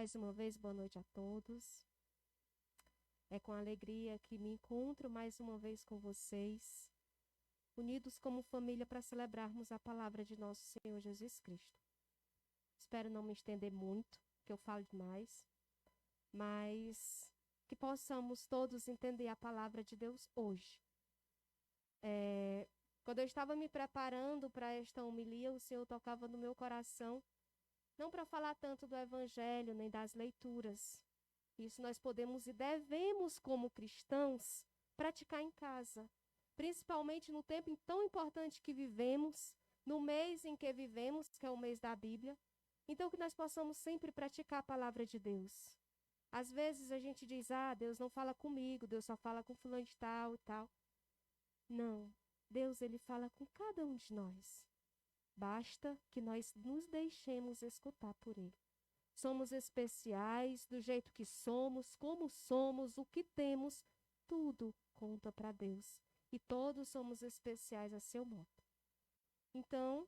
Mais uma vez, boa noite a todos. É com alegria que me encontro mais uma vez com vocês, unidos como família para celebrarmos a palavra de nosso Senhor Jesus Cristo. Espero não me estender muito, que eu falo demais, mas que possamos todos entender a palavra de Deus hoje. Quando eu estava me preparando para esta homilia, o Senhor tocava no meu coração, não para falar tanto do Evangelho, nem das leituras. Isso nós podemos e devemos, como cristãos, praticar em casa. Principalmente no tempo tão importante que vivemos, no mês em que vivemos, que é o mês da Bíblia. Então, que nós possamos sempre praticar a palavra de Deus. Às vezes a gente diz, Deus não fala comigo, Deus só fala com fulano de tal e tal. Não, Deus, Ele fala com cada um de nós. Basta que nós nos deixemos escutar por Ele. Somos especiais do jeito que somos, como somos, o que temos, tudo conta para Deus. E todos somos especiais a seu modo. Então,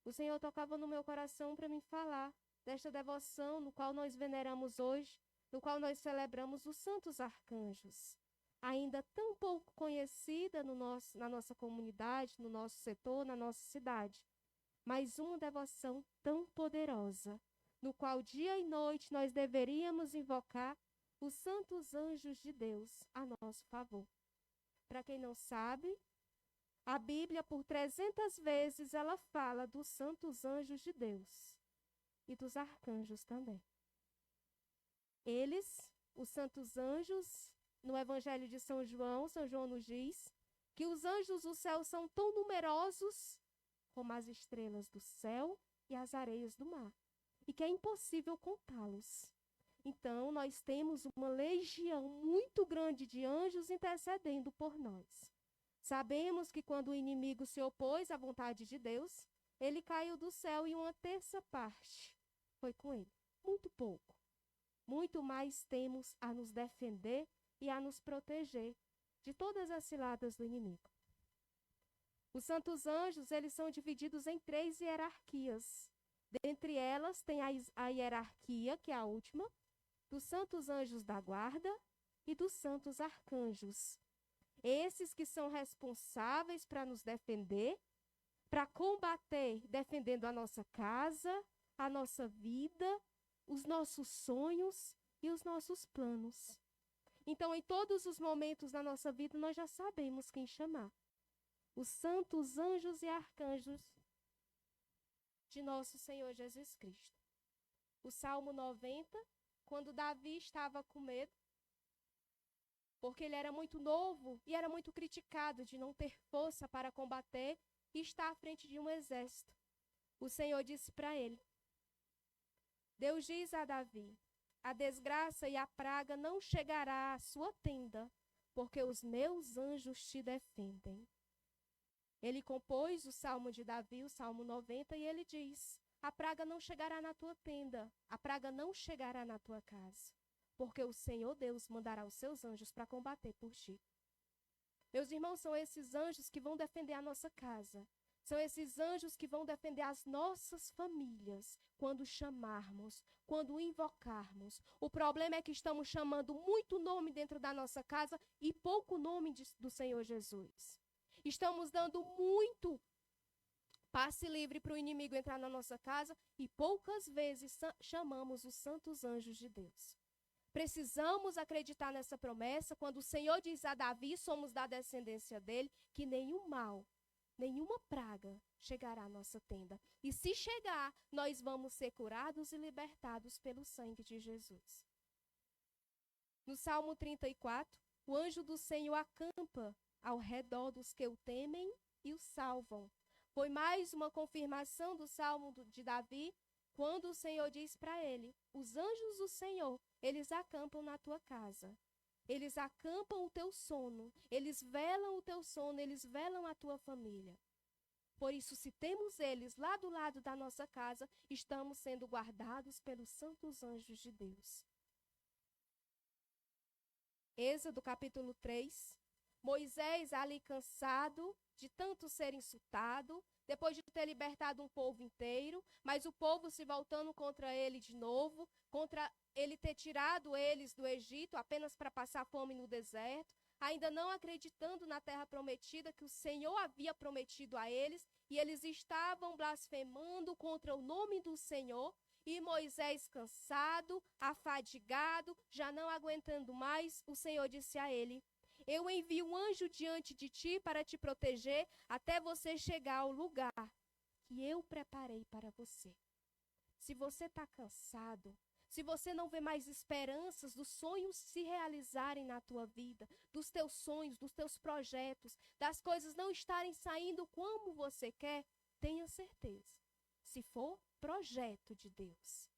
o Senhor tocava no meu coração para me falar desta devoção no qual nós veneramos hoje, no qual nós celebramos os santos arcanjos. Ainda tão pouco conhecida na nossa comunidade, no nosso setor, na nossa cidade. Mas uma devoção tão poderosa, no qual dia e noite nós deveríamos invocar os santos anjos de Deus a nosso favor. Para quem não sabe, a Bíblia por 300 vezes ela fala dos santos anjos de Deus e dos arcanjos também. Eles, os santos anjos, no Evangelho de São João nos diz que os anjos do céu são tão numerosos como as estrelas do céu e as areias do mar, e que é impossível contá-los. Então, nós temos uma legião muito grande de anjos intercedendo por nós. Sabemos que quando o inimigo se opôs à vontade de Deus, ele caiu do céu e uma terça parte foi com ele. Muito pouco. Muito mais temos a nos defender e a nos proteger de todas as ciladas do inimigo. Os santos anjos, eles são divididos em 3 hierarquias. Dentre elas, tem a hierarquia, que é a última, dos santos anjos da guarda e dos santos arcanjos. Esses que são responsáveis para nos defender, para combater, defendendo a nossa casa, a nossa vida, os nossos sonhos e os nossos planos. Então, em todos os momentos da nossa vida, nós já sabemos quem chamar. Os santos anjos e arcanjos de nosso Senhor Jesus Cristo. O Salmo 90, quando Davi estava com medo, porque ele era muito novo e era muito criticado de não ter força para combater e estar à frente de um exército. O Senhor disse para ele, Deus diz a Davi, a desgraça e a praga não chegará à sua tenda, porque os meus anjos te defendem. Ele compôs o Salmo de Davi, o Salmo 90, e ele diz, a praga não chegará na tua tenda, a praga não chegará na tua casa, porque o Senhor Deus mandará os seus anjos para combater por ti. Meus irmãos, são esses anjos que vão defender a nossa casa, são esses anjos que vão defender as nossas famílias, quando chamarmos, quando invocarmos. O problema é que estamos chamando muito nome dentro da nossa casa e pouco nome do Senhor Jesus. Estamos dando muito passe livre para o inimigo entrar na nossa casa e poucas vezes chamamos os santos anjos de Deus. Precisamos acreditar nessa promessa quando o Senhor diz a Davi, somos da descendência dele, que nenhum mal, nenhuma praga chegará à nossa tenda. E se chegar, nós vamos ser curados e libertados pelo sangue de Jesus. No Salmo 34, o anjo do Senhor acampa ao redor dos que o temem e o salvam. Foi mais uma confirmação do Salmo de Davi, quando o Senhor diz para ele, os anjos do Senhor, eles acampam na tua casa. Eles acampam o teu sono, eles velam o teu sono, eles velam a tua família. Por isso, se temos eles lá do lado da nossa casa, estamos sendo guardados pelos santos anjos de Deus. Êxodo capítulo 3, Moisés ali cansado de tanto ser insultado, depois de ter libertado um povo inteiro, mas o povo se voltando contra ele de novo, contra ele ter tirado eles do Egito apenas para passar fome no deserto, ainda não acreditando na terra prometida que o Senhor havia prometido a eles, e eles estavam blasfemando contra o nome do Senhor, e Moisés cansado, afadigado, já não aguentando mais, o Senhor disse a ele: eu envio um anjo diante de ti para te proteger até você chegar ao lugar que eu preparei para você. Se você está cansado, se você não vê mais esperanças dos sonhos se realizarem na tua vida, dos teus sonhos, dos teus projetos, das coisas não estarem saindo como você quer, tenha certeza. Se for projeto de Deus,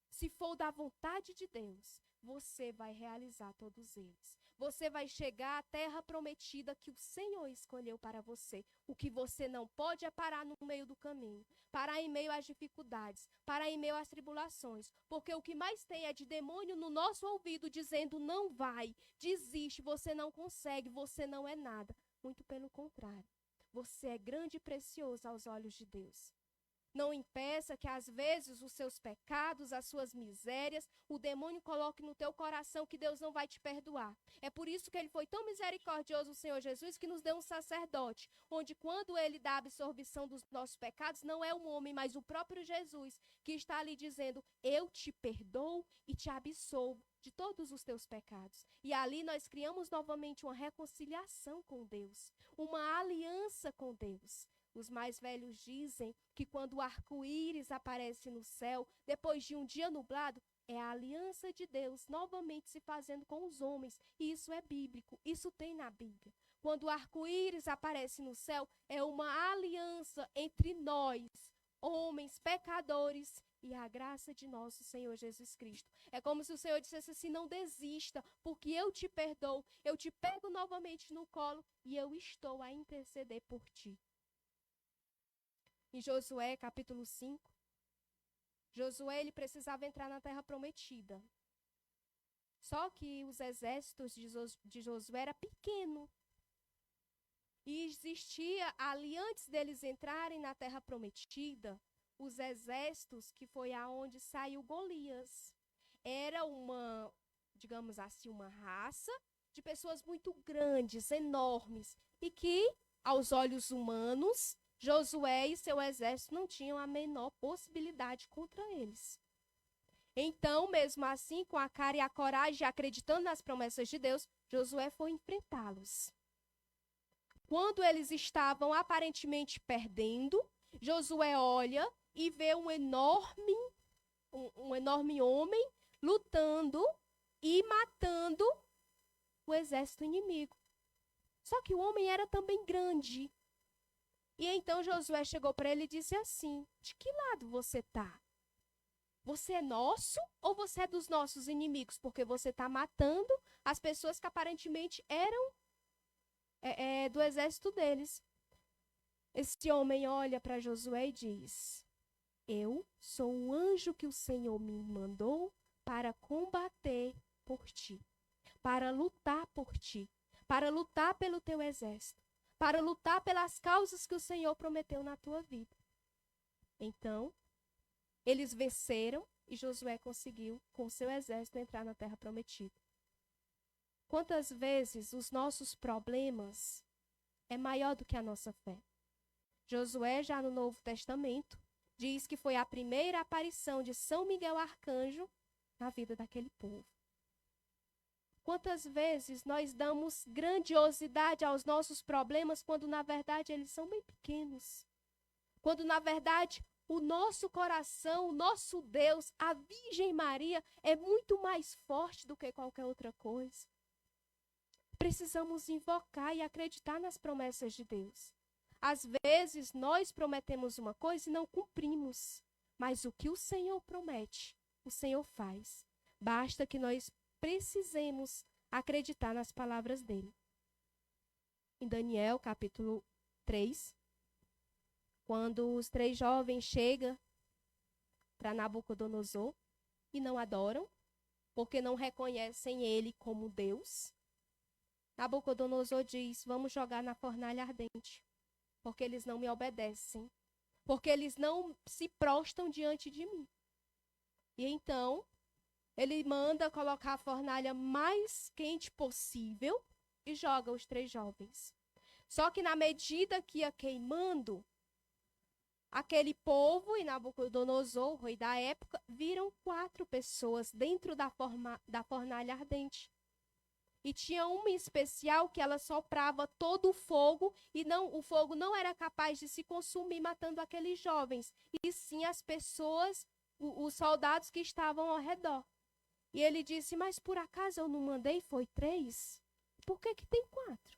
se for da vontade de Deus, você vai realizar todos eles. Você vai chegar à terra prometida que o Senhor escolheu para você. O que você não pode é parar no meio do caminho, parar em meio às dificuldades, parar em meio às tribulações. Porque o que mais tem é de demônio no nosso ouvido dizendo: não vai, desiste, você não consegue, você não é nada. Muito pelo contrário, você é grande e precioso aos olhos de Deus. Não impeça que, às vezes, os seus pecados, as suas misérias, o demônio coloque no teu coração que Deus não vai te perdoar. É por isso que ele foi tão misericordioso, o Senhor Jesus, que nos deu um sacerdote, onde quando ele dá a absorvição dos nossos pecados, não é um homem, mas o próprio Jesus, que está ali dizendo: eu te perdoo e te absolvo de todos os teus pecados. E ali nós criamos novamente uma reconciliação com Deus, uma aliança com Deus. Os mais velhos dizem que quando o arco-íris aparece no céu, depois de um dia nublado, é a aliança de Deus novamente se fazendo com os homens. E isso é bíblico, isso tem na Bíblia. Quando o arco-íris aparece no céu, é uma aliança entre nós, homens pecadores, e a graça de nosso Senhor Jesus Cristo. É como se o Senhor dissesse assim: não desista, porque eu te perdoo, eu te pego novamente no colo e eu estou a interceder por ti. Em Josué, capítulo 5, Josué ele precisava entrar na terra prometida. Só que os exércitos de Josué eram pequenos. E existia ali, antes deles entrarem na terra prometida, os exércitos que foi aonde saiu Golias. Era uma, digamos assim, uma raça de pessoas muito grandes, enormes, e que, aos olhos humanos, Josué e seu exército não tinham a menor possibilidade contra eles. Então, mesmo assim, com a cara e a coragem, acreditando nas promessas de Deus, Josué foi enfrentá-los. Quando eles estavam aparentemente perdendo, Josué olha e vê um enorme homem lutando e matando o exército inimigo. Só que o homem era também grande. E então Josué chegou para ele e disse assim: de que lado você está? Você é nosso ou você é dos nossos inimigos? Porque você está matando as pessoas que aparentemente eram do exército deles. Este homem olha para Josué e diz: eu sou o anjo que o Senhor me mandou para combater por ti, para lutar por ti, para lutar pelo teu exército, para lutar pelas causas que o Senhor prometeu na tua vida. Então, eles venceram e Josué conseguiu, com seu exército, entrar na terra prometida. Quantas vezes os nossos problemas é maior do que a nossa fé? Josué, já no Novo Testamento, diz que foi a primeira aparição de São Miguel Arcanjo na vida daquele povo. Quantas vezes nós damos grandiosidade aos nossos problemas quando, na verdade, eles são bem pequenos? Quando, na verdade, o nosso coração, o nosso Deus, a Virgem Maria, é muito mais forte do que qualquer outra coisa. Precisamos invocar e acreditar nas promessas de Deus. Às vezes, nós prometemos uma coisa e não cumprimos. Mas o que o Senhor promete, o Senhor faz. Basta que nós precisemos acreditar nas palavras dele. Em Daniel, capítulo 3, quando os 3 jovens chegam para Nabucodonosor e não adoram, porque não reconhecem ele como Deus, Nabucodonosor diz: vamos jogar na fornalha ardente, porque eles não me obedecem, porque eles não se prostam diante de mim. E então, ele manda colocar a fornalha mais quente possível e joga os 3 jovens. Só que na medida que ia queimando, aquele povo e Nabucodonosor, o rei da época, viram 4 pessoas dentro da fornalha ardente. E tinha uma em especial que ela soprava todo o fogo e o fogo não era capaz de se consumir matando aqueles jovens, e sim as pessoas, os soldados que estavam ao redor. E ele disse: mas por acaso eu não mandei, foi 3? Por que tem 4?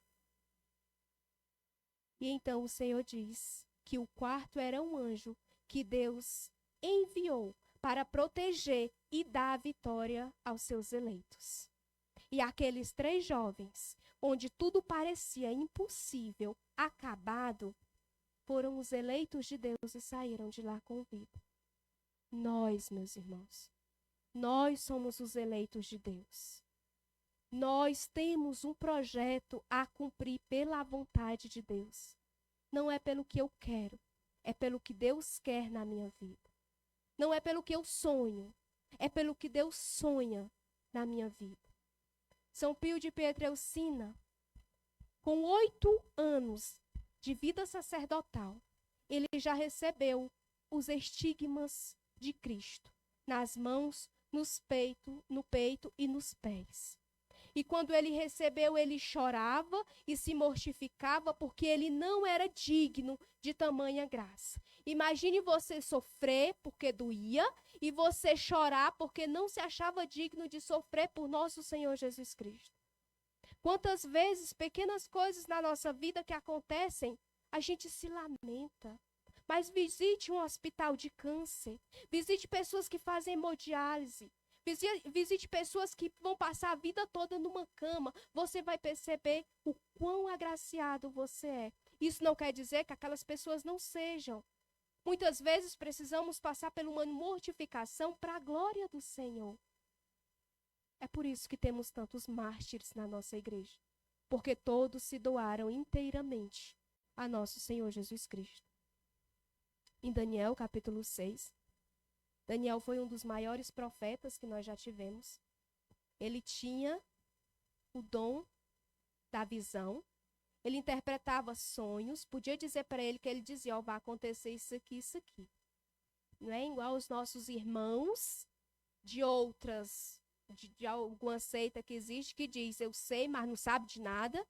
E então o Senhor diz que o 4º era um anjo que Deus enviou para proteger e dar a vitória aos seus eleitos. E aqueles 3 jovens, onde tudo parecia impossível, acabado, foram os eleitos de Deus e saíram de lá com vida. Nós, meus irmãos, nós somos os eleitos de Deus. Nós temos um projeto a cumprir pela vontade de Deus. Não é pelo que eu quero, é pelo que Deus quer na minha vida. Não é pelo que eu sonho, é pelo que Deus sonha na minha vida. São Pio de Pietrelcina, com 8 anos de vida sacerdotal, ele já recebeu os estigmas de Cristo nas mãos, no peito e nos pés. E quando ele recebeu, ele chorava e se mortificava porque ele não era digno de tamanha graça. Imagine você sofrer porque doía e você chorar porque não se achava digno de sofrer por nosso Senhor Jesus Cristo. Quantas vezes pequenas coisas na nossa vida que acontecem, a gente se lamenta. Mas visite um hospital de câncer, visite pessoas que fazem hemodiálise, visite pessoas que vão passar a vida toda numa cama. Você vai perceber o quão agraciado você é. Isso não quer dizer que aquelas pessoas não sejam. Muitas vezes precisamos passar por uma mortificação para a glória do Senhor. É por isso que temos tantos mártires na nossa igreja, porque todos se doaram inteiramente a nosso Senhor Jesus Cristo. Em Daniel, capítulo 6, Daniel foi um dos maiores profetas que nós já tivemos. Ele tinha o dom da visão, ele interpretava sonhos, podia dizer para ele que ele dizia: vai acontecer isso aqui, isso aqui. Não é igual os nossos irmãos de alguma seita que existe, que diz: eu sei, mas não sabe de nada,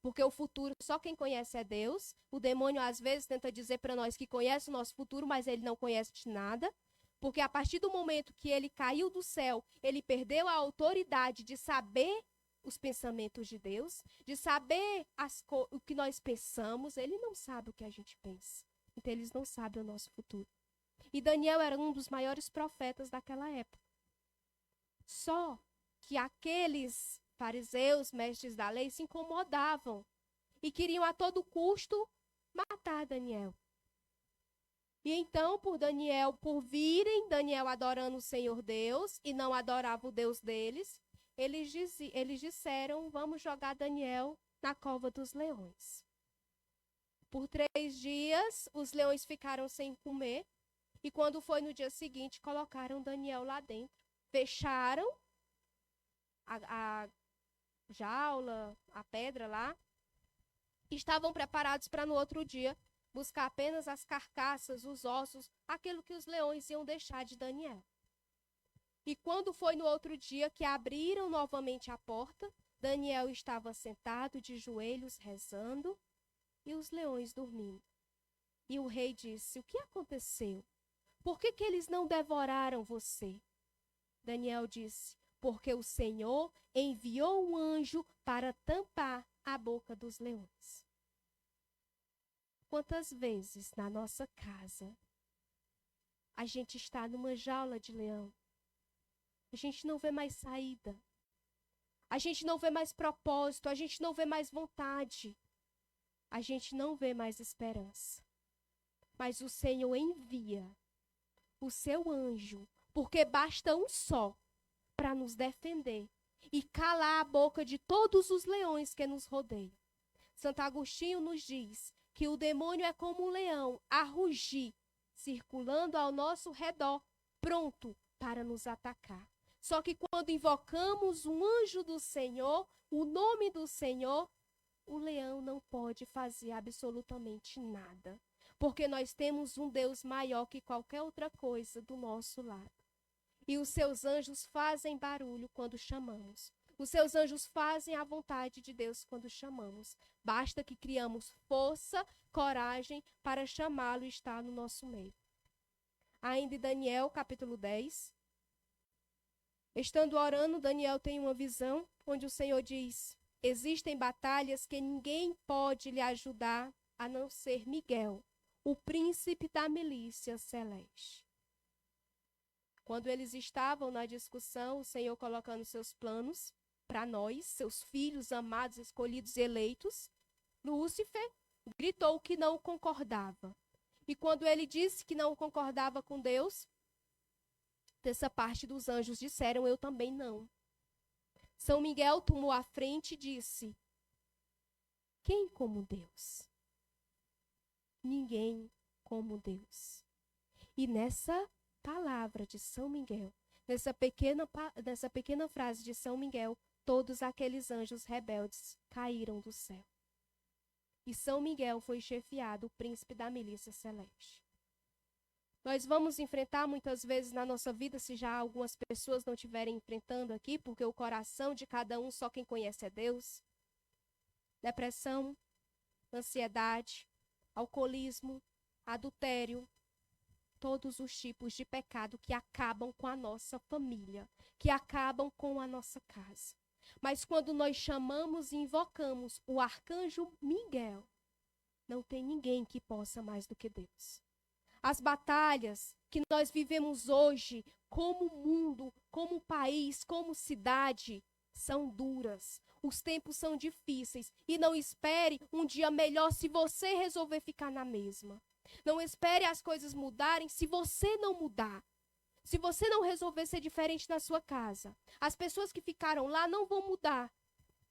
porque o futuro só quem conhece é Deus. O demônio às vezes tenta dizer para nós que conhece o nosso futuro, mas ele não conhece de nada. Porque a partir do momento que ele caiu do céu, ele perdeu a autoridade de saber os pensamentos de Deus, de saber o que nós pensamos. Ele não sabe o que a gente pensa. Então, eles não sabem o nosso futuro. E Daniel era um dos maiores profetas daquela época. Só que aqueles fariseus, mestres da lei, se incomodavam e queriam a todo custo matar Daniel. E então, por virem Daniel adorando o Senhor Deus e não adorava o Deus deles, eles disseram: vamos jogar Daniel na cova dos leões. Por 3 dias, os leões ficaram sem comer, e quando foi no dia seguinte, colocaram Daniel lá dentro. Fecharam a jaula, a pedra lá, estavam preparados para no outro dia buscar apenas as carcaças, os ossos, aquilo que os leões iam deixar de Daniel. E quando foi no outro dia que abriram novamente a porta, Daniel estava sentado de joelhos rezando e os leões dormindo. E o rei disse: o que aconteceu? Por que eles não devoraram você? Daniel disse: porque o Senhor enviou um anjo para tampar a boca dos leões. Quantas vezes na nossa casa a gente está numa jaula de leão? A gente não vê mais saída. A gente não vê mais propósito, a gente não vê mais vontade. A gente não vê mais esperança. Mas o Senhor envia o seu anjo, porque basta um só para nos defender e calar a boca de todos os leões que nos rodeiam. Santo Agostinho nos diz que o demônio é como um leão a rugir, circulando ao nosso redor, pronto para nos atacar. Só que quando invocamos um anjo do Senhor, o nome do Senhor, o leão não pode fazer absolutamente nada. Porque nós temos um Deus maior que qualquer outra coisa do nosso lado. E os seus anjos fazem barulho quando chamamos. Os seus anjos fazem a vontade de Deus quando chamamos. Basta que criamos força, coragem para chamá-lo e estar no nosso meio. Ainda em Daniel, capítulo 10. Estando orando, Daniel tem uma visão onde o Senhor diz: existem batalhas que ninguém pode lhe ajudar a não ser Miguel, o príncipe da milícia celeste. Quando eles estavam na discussão, o Senhor colocando seus planos para nós, seus filhos amados, escolhidos e eleitos, Lúcifer gritou que não concordava. E quando ele disse que não concordava com Deus, dessa parte dos anjos disseram: eu também não. São Miguel tomou a frente e disse: quem como Deus? Ninguém como Deus. E nessa palavra de São Miguel, nessa pequena frase de São Miguel, todos aqueles anjos rebeldes caíram do céu. E São Miguel foi chefiado o príncipe da milícia celeste. Nós vamos enfrentar muitas vezes na nossa vida, se já algumas pessoas não estiverem enfrentando aqui, porque o coração de cada um só quem conhece é Deus. Depressão, ansiedade, alcoolismo, adultério, todos os tipos de pecado que acabam com a nossa família, que acabam com a nossa casa. Mas quando nós chamamos e invocamos o arcanjo Miguel, não tem ninguém que possa mais do que Deus. As batalhas que nós vivemos hoje, como mundo, como país, como cidade, são duras. Os tempos são difíceis. E não espere um dia melhor se você resolver ficar na mesma. Não espere as coisas mudarem se você não mudar. Se você não resolver ser diferente na sua casa. As pessoas que ficaram lá não vão mudar.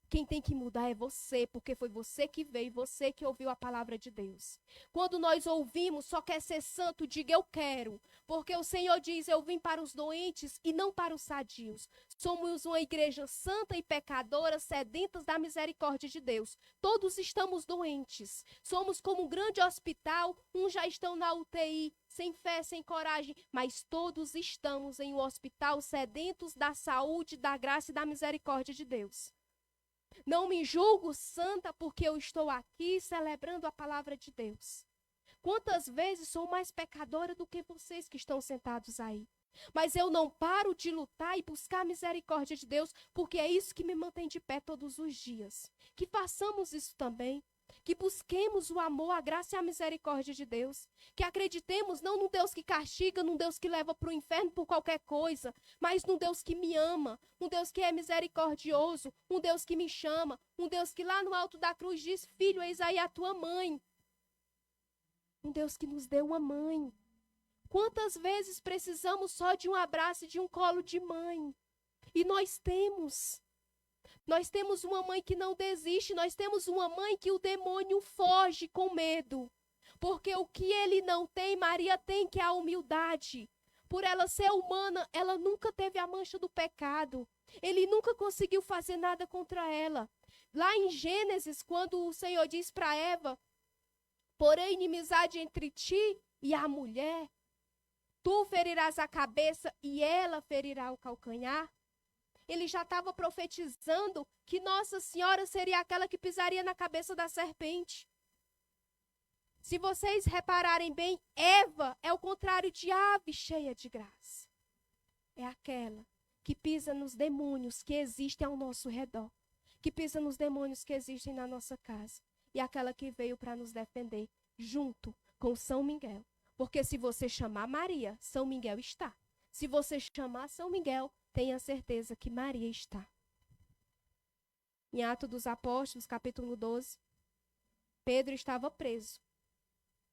Quem tem que mudar é você, porque foi você que veio, você que ouviu a palavra de Deus. Quando nós ouvimos, só quer ser santo, diga eu quero. Porque o Senhor diz, eu vim para os doentes e não para os sadios. Somos uma igreja santa e pecadora, sedentas da misericórdia de Deus. Todos estamos doentes. Somos como um grande hospital, uns já estão na UTI, sem fé, sem coragem, mas todos estamos em um hospital sedentos da saúde, da graça e da misericórdia de Deus. Não me julgo santa porque eu estou aqui celebrando a palavra de Deus. Quantas vezes sou mais pecadora do que vocês que estão sentados aí? Mas eu não paro de lutar e buscar a misericórdia de Deus, porque é isso que me mantém de pé todos os dias. Que façamos isso também. Que busquemos o amor, a graça e a misericórdia de Deus. Que acreditemos não num Deus que castiga, num Deus que leva para o inferno por qualquer coisa, mas num Deus que me ama, um Deus que é misericordioso, um Deus que me chama, um Deus que lá no alto da cruz diz, filho, eis aí a tua mãe. Um Deus que nos deu uma mãe. Quantas vezes precisamos só de um abraço e de um colo de mãe? E nós temos. Nós temos uma mãe que não desiste, nós temos uma mãe que o demônio foge com medo. Porque o que ele não tem, Maria tem, que é a humildade. Por ela ser humana, ela nunca teve a mancha do pecado. Ele nunca conseguiu fazer nada contra ela. Lá em Gênesis, quando o Senhor diz para Eva, porém inimizade entre ti e a mulher, tu ferirás a cabeça e ela ferirá o calcanhar. Ele já estava profetizando que Nossa Senhora seria aquela que pisaria na cabeça da serpente. Se vocês repararem bem, Eva é o contrário de ave cheia de graça. É aquela que pisa nos demônios que existem ao nosso redor, que pisa nos demônios que existem na nossa casa, e aquela que veio para nos defender, junto com São Miguel. Porque se você chamar Maria, São Miguel está. Se você chamar São Miguel, tenha certeza que Maria está. Em Atos dos Apóstolos, capítulo 12, Pedro estava preso.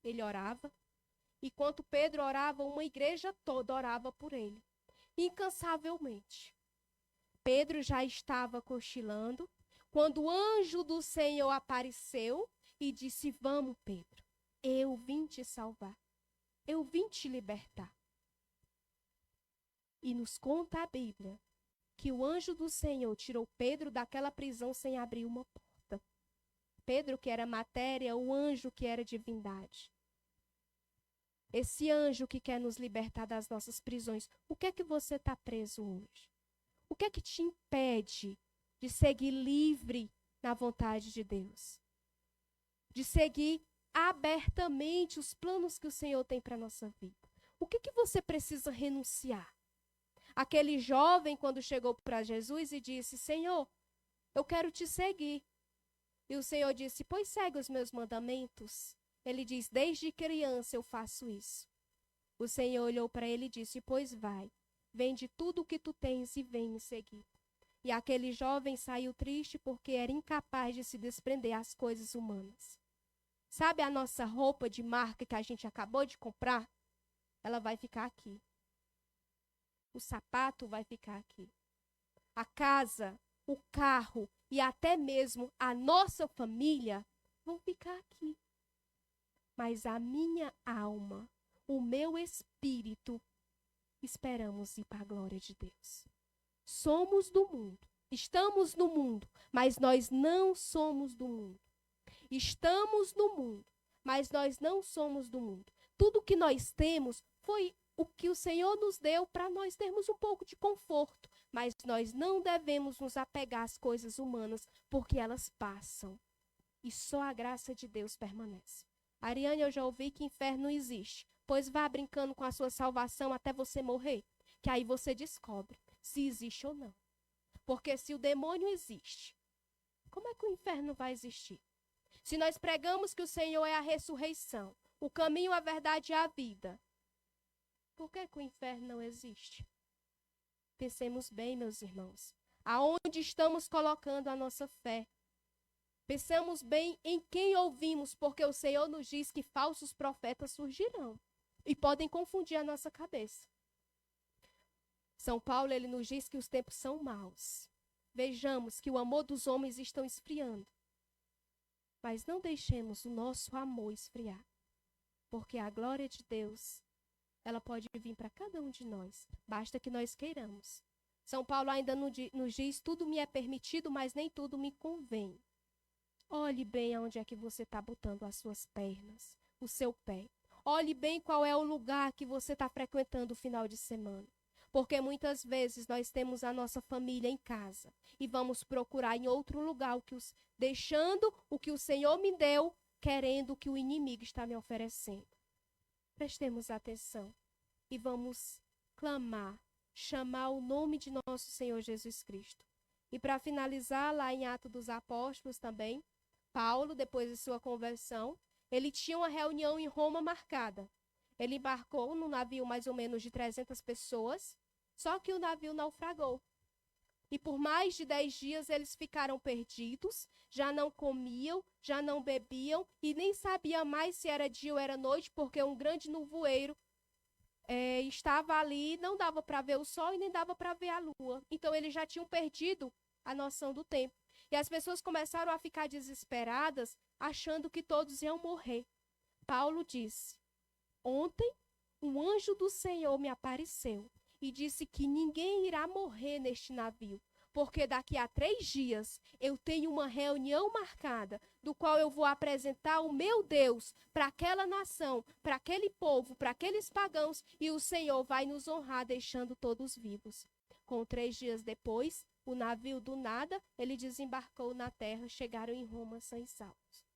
Ele orava. Enquanto Pedro orava, uma igreja toda orava por ele. Incansavelmente. Pedro já estava cochilando, quando o anjo do Senhor apareceu e disse: vamos, Pedro, eu vim te salvar, eu vim te libertar. E nos conta a Bíblia que o anjo do Senhor tirou Pedro daquela prisão sem abrir uma porta. Pedro, que era matéria, o anjo que era divindade. Esse anjo que quer nos libertar das nossas prisões. O que é que você está preso hoje? O que é que te impede de seguir livre na vontade de Deus? De seguir abertamente os planos que o Senhor tem para a nossa vida? O que é que você precisa renunciar? Aquele jovem, quando chegou para Jesus e disse: Senhor, eu quero te seguir. E o Senhor disse: pois segue os meus mandamentos. Ele diz: desde criança eu faço isso. O Senhor olhou para ele e disse: pois vai, vende tudo o que tu tens e vem me seguir. E aquele jovem saiu triste porque era incapaz de se desprender às coisas humanas. Sabe a nossa roupa de marca que a gente acabou de comprar? Ela vai ficar aqui. O sapato vai ficar aqui. A casa, o carro e até mesmo a nossa família vão ficar aqui. Mas a minha alma, o meu espírito, esperamos ir para a glória de Deus. Somos do mundo, estamos no mundo, mas nós não somos do mundo. Estamos no mundo, mas nós não somos do mundo. Tudo que nós temos foi o que o Senhor nos deu para nós termos um pouco de conforto, mas nós não devemos nos apegar às coisas humanas, porque elas passam e só a graça de Deus permanece. Ariane, eu já ouvi que inferno não existe, pois vá brincando com a sua salvação até você morrer, que aí você descobre se existe ou não. Porque se o demônio existe, como é que o inferno vai existir? Se nós pregamos que o Senhor é a ressurreição, o caminho, a verdade e a vida, por que o inferno não existe? Pensemos bem, meus irmãos. Aonde estamos colocando a nossa fé? Pensamos bem em quem ouvimos, porque o Senhor nos diz que falsos profetas surgirão e podem confundir a nossa cabeça. São Paulo, ele nos diz que os tempos são maus. Vejamos que o amor dos homens está esfriando. Mas não deixemos o nosso amor esfriar, porque a glória de Deus, ela pode vir para cada um de nós, basta que nós queiramos. São Paulo ainda nos diz: tudo me é permitido, mas nem tudo me convém. Olhe bem aonde é que você está botando as suas pernas, o seu pé. Olhe bem qual é o lugar que você está frequentando o final de semana. Porque muitas vezes nós temos a nossa família em casa e vamos procurar em outro lugar deixando o que o Senhor me deu, querendo o que o inimigo está me oferecendo. Prestemos atenção e vamos clamar, chamar o nome de nosso Senhor Jesus Cristo. E para finalizar, lá em Atos dos Apóstolos também, Paulo, depois de sua conversão, ele tinha uma reunião em Roma marcada. Ele embarcou num navio mais ou menos de 300 pessoas, só que o navio naufragou. E por mais de 10 dias eles ficaram perdidos, já não comiam, já não bebiam e nem sabiam mais se era dia ou era noite, porque um grande nevoeiro estava ali, não dava para ver o sol e nem dava para ver a lua. Então eles já tinham perdido a noção do tempo. E as pessoas começaram a ficar desesperadas, achando que todos iam morrer. Paulo disse: ontem um anjo do Senhor me apareceu e disse que ninguém irá morrer neste navio, porque daqui a 3 dias eu tenho uma reunião marcada, do qual eu vou apresentar o meu Deus para aquela nação, para aquele povo, para aqueles pagãos, e o Senhor vai nos honrar deixando todos vivos. Com 3 dias depois, o navio do nada, ele desembarcou na terra, chegaram em Roma sãos e salvos.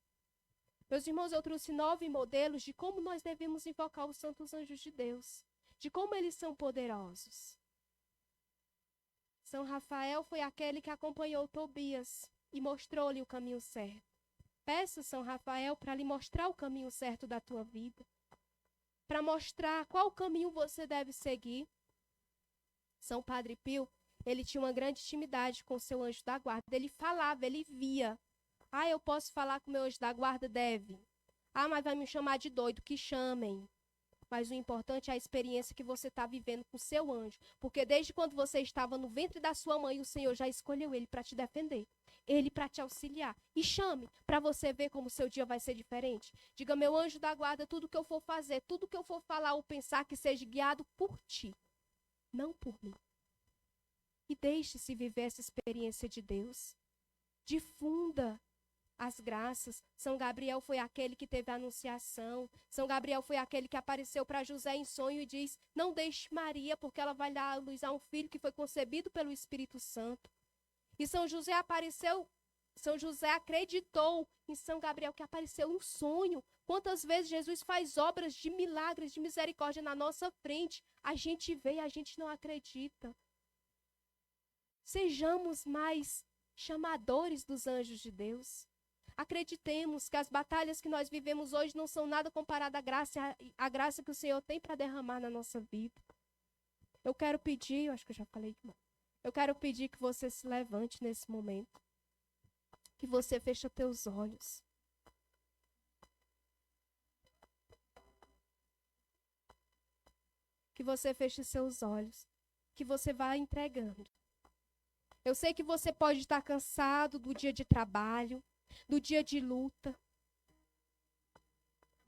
Meus irmãos, eu trouxe 9 modelos de como nós devemos invocar os santos anjos de Deus, de como eles são poderosos. São Rafael foi aquele que acompanhou Tobias e mostrou-lhe o caminho certo. Peça São Rafael para lhe mostrar o caminho certo da tua vida, para mostrar qual caminho você deve seguir. São Padre Pio, ele tinha uma grande intimidade com o seu anjo da guarda. Ele falava, ele via. Ah, eu posso falar com o meu anjo da guarda? Deve. Ah, mas vai me chamar de doido, que chamem. Mas o importante é a experiência que você está vivendo com o seu anjo. Porque desde quando você estava no ventre da sua mãe, o Senhor já escolheu ele para te defender. Ele para te auxiliar. E chame para você ver como o seu dia vai ser diferente. Diga, meu anjo da guarda, tudo que eu for fazer, tudo que eu for falar ou pensar, que seja guiado por ti, não por mim. E deixe-se viver essa experiência de Deus. Difunda as graças. São Gabriel foi aquele que teve a anunciação. São Gabriel foi aquele que apareceu para José em sonho e diz, não deixe Maria, porque ela vai dar à luz a um filho que foi concebido pelo Espírito Santo. E São José acreditou em São Gabriel, que apareceu em sonho. Quantas vezes Jesus faz obras de milagres, de misericórdia na nossa frente, a gente vê e a gente não acredita. Sejamos mais chamadores dos anjos de Deus. Acreditemos que as batalhas que nós vivemos hoje não são nada comparado à graça que o Senhor tem para derramar na nossa vida. Eu quero pedir, eu acho que eu já falei demais. Eu quero pedir que você se levante nesse momento. Que você feche os teus olhos. Que você feche seus olhos. Que você vá entregando. Eu sei que você pode estar cansado do dia de trabalho, do dia de luta.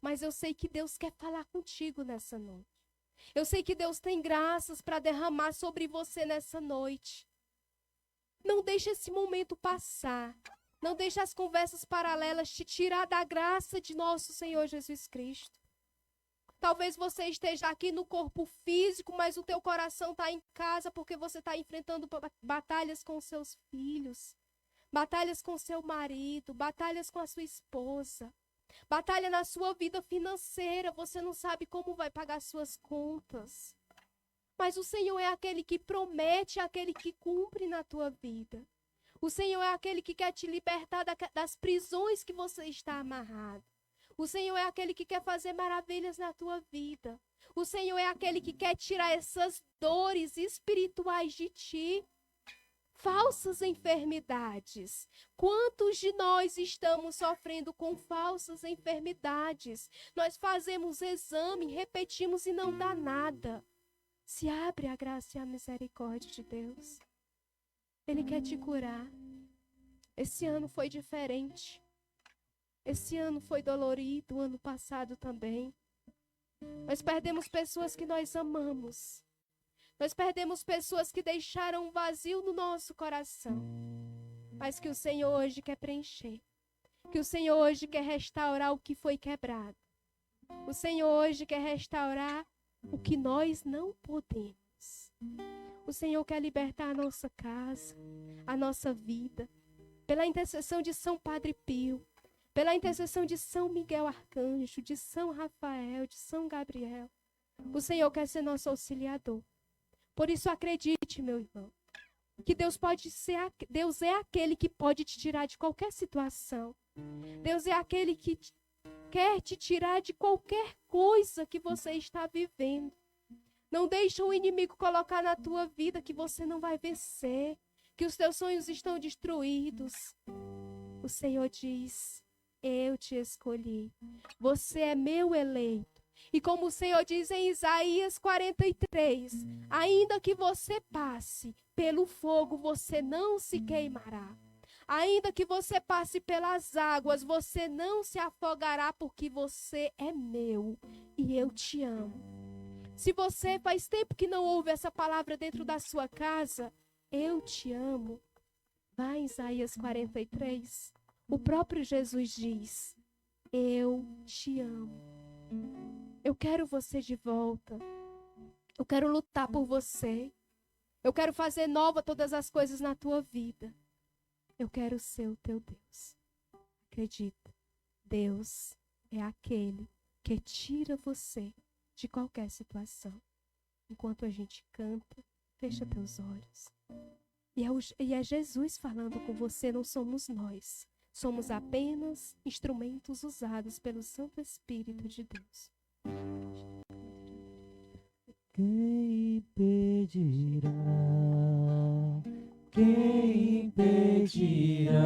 Mas eu sei que Deus quer falar contigo nessa noite. Eu sei que Deus tem graças para derramar sobre você nessa noite. Não deixe esse momento passar. Não deixe as conversas paralelas te tirar da graça de nosso Senhor Jesus Cristo. Talvez você esteja aqui no corpo físico, mas o teu coração está em casa porque você está enfrentando batalhas com seus filhos, batalhas com seu marido, batalhas com a sua esposa, batalha na sua vida financeira, você não sabe como vai pagar suas contas. Mas o Senhor é aquele que promete, aquele que cumpre na tua vida. O Senhor é aquele que quer te libertar das prisões que você está amarrado. O Senhor é aquele que quer fazer maravilhas na tua vida. O Senhor é aquele que quer tirar essas dores espirituais de ti. Falsas enfermidades. Quantos de nós estamos sofrendo com falsas enfermidades? Nós fazemos exame, repetimos e não dá nada. Se abre a graça e a misericórdia de Deus. Ele quer te curar. Esse ano foi diferente. Esse ano foi dolorido, o ano passado também. Nós perdemos pessoas que nós amamos. Nós perdemos pessoas que deixaram um vazio no nosso coração. Mas que o Senhor hoje quer preencher. Que o Senhor hoje quer restaurar o que foi quebrado. O Senhor hoje quer restaurar o que nós não podemos. O Senhor quer libertar a nossa casa, a nossa vida. Pela intercessão de São Padre Pio. Pela intercessão de São Miguel Arcanjo, de São Rafael, de São Gabriel. O Senhor quer ser nosso auxiliador. Por isso acredite, meu irmão, que Deus é aquele que pode te tirar de qualquer situação. Deus é aquele que quer te tirar de qualquer coisa que você está vivendo. Não deixa o inimigo colocar na tua vida que você não vai vencer, que os teus sonhos estão destruídos. O Senhor diz: eu te escolhi. Você é meu eleito. E como o Senhor diz em Isaías 43, ainda que você passe pelo fogo, você não se queimará. Ainda que você passe pelas águas, você não se afogará, porque você é meu e eu te amo. Se você faz tempo que não ouve essa palavra dentro da sua casa, eu te amo. Vai em Isaías 43. O próprio Jesus diz: eu te amo. Eu quero você de volta. Eu quero lutar por você. Eu quero fazer nova todas as coisas na tua vida. Eu quero ser o teu Deus. Acredita, Deus é aquele que tira você de qualquer situação. Enquanto a gente canta, fecha teus olhos. E é Jesus falando com você, não somos nós. Somos apenas instrumentos usados pelo Santo Espírito de Deus. Quem impedirá? Quem impedirá?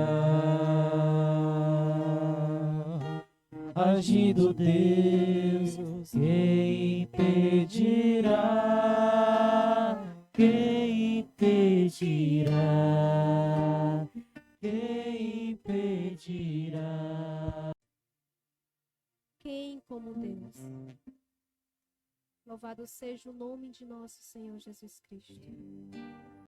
Agindo Deus, quem impedirá? Quem impedirá? Quem como Deus? Louvado seja o nome de nosso Senhor Jesus Cristo.